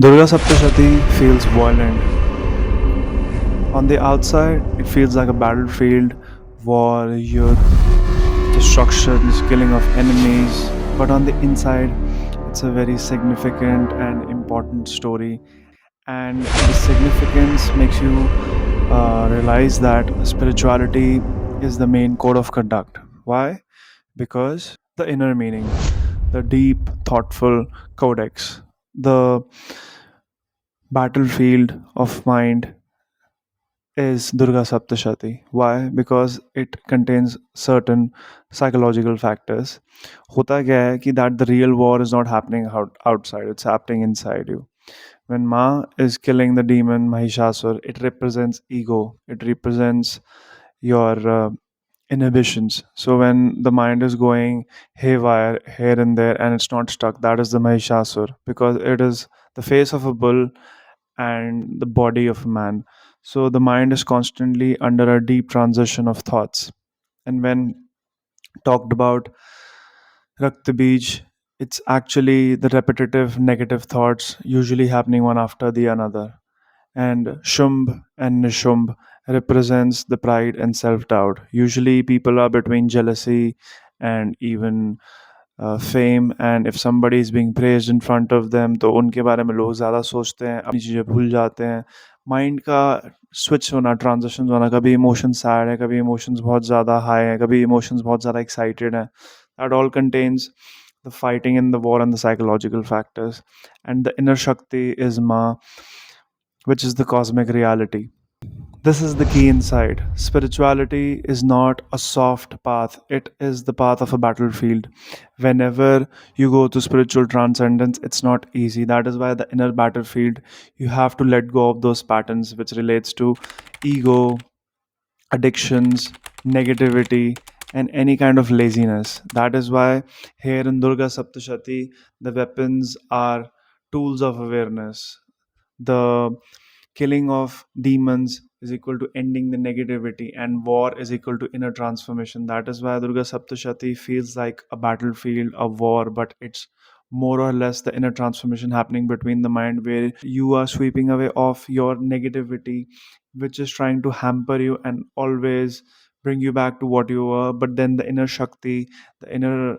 Durga Saptashati feels violent. On the outside, it feels like a battlefield, war, yudh, destructions, killing of enemies. But on the inside, it's a very significant and important story. And the significance makes you realize that spirituality is the main code of conduct. Why? Because the inner meaning, the deep, thoughtful codex, the battlefield of mind is Durga Saptashati. Why? Because it contains certain psychological factors. होता क्या है कि that the real war is not happening outside, it's happening inside you. When Ma is killing the demon Mahishasura, it represents ego, it represents your inhibitions. So when the mind is going haywire here and there and it's not stuck, that is the Mahishasura because it is the face of a bull and the body of a man. So the mind is constantly under a deep transition of thoughts. And when talked about Rakta Beej, it's actually the repetitive negative thoughts usually happening one after the another. And Shumb and Nishumb represents the pride and self-doubt. Usually people are between jealousy and even fame and if somebody is being praised in front of them तो उनके बारे में लोग ज़्यादा सोचते हैं अपनी चीज़ें भूल जाते हैं माइंड का स्विच होना ट्रांजिशन होना कभी इमोशन सैड है कभी इमोशंस बहुत ज़्यादा हाई है कभी इमोशंस बहुत ज़्यादा एक्साइटेड हैं that all contains the fighting in the war and the psychological factors and the inner shakti is ma which is the cosmic reality. This is the key insight. Spirituality is not a soft path, it is the path of a battlefield. Whenever you go to spiritual transcendence, it's not easy. That is why the inner battlefield, you have to let go of those patterns which relates to ego, addictions, negativity, and any kind of laziness. That is why here in Durga Saptashati, the weapons are tools of awareness. The killing of demons is equal to ending the negativity and war is equal to inner transformation. That is why Durga Saptashati feels like a battlefield, a war, but it's more or less the inner transformation happening between the mind where you are sweeping away off your negativity which is trying to hamper you and always bring you back to what you were. But then the inner shakti, the inner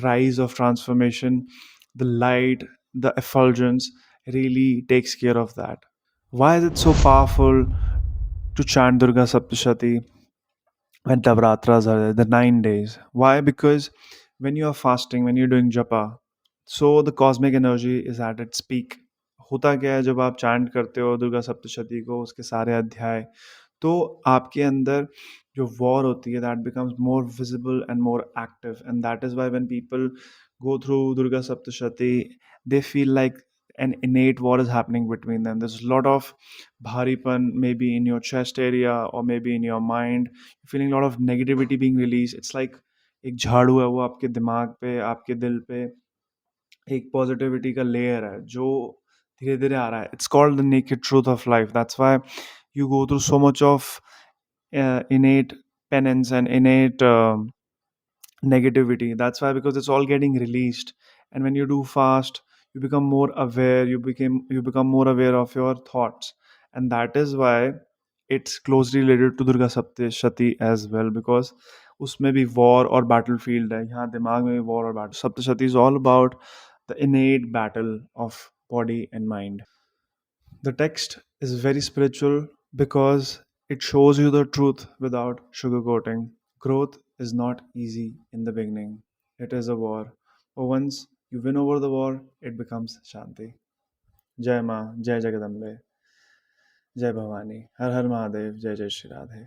rise of transformation, the light, the effulgence really takes care of that. Why is it so powerful to chant Durga Saptashati when Navratras are there, the 9 days? Why? Because when you are fasting, when you're doing japa, so the cosmic energy is at its peak. होता क्या है जब आप chant करते हो दुर्गा सप्तशती को उसके सारे अध्याय तो आपके अंदर जो वॉर होती है that becomes more visible and more active and that is why when people go through Durga Saptashati, they feel like an innate war is happening between them. There's a lot of bharipan, maybe in your chest area or maybe in your mind. You're feeling a lot of negativity being released. It's like एक झाड़ू है वो आपके दिमाग पे आपके दिल पे एक पॉजिटिविटी का लेयर है जो धीरे धीरे आ रहा है it's called the naked truth of life that's why you go through so much of innate penance and innate negativity. That's why because it's all getting released, and when you do fast you become more aware, you become more aware of your thoughts, and that is why it's closely related to Durga Saptashati as well because उसमें भी war और battlefield है यहाँ दिमाग में भी war और battle. Saptashati is all about the innate battle of body and mind. The text is very spiritual because it shows you the truth without sugarcoating. Growth is not easy in the beginning. It is a war. But once you win over the war, it becomes Shanti. Jai Ma, Jai Jagadambe, Jai Bhavani, Har Har Mahadev, Jai Jai Shri Radhe.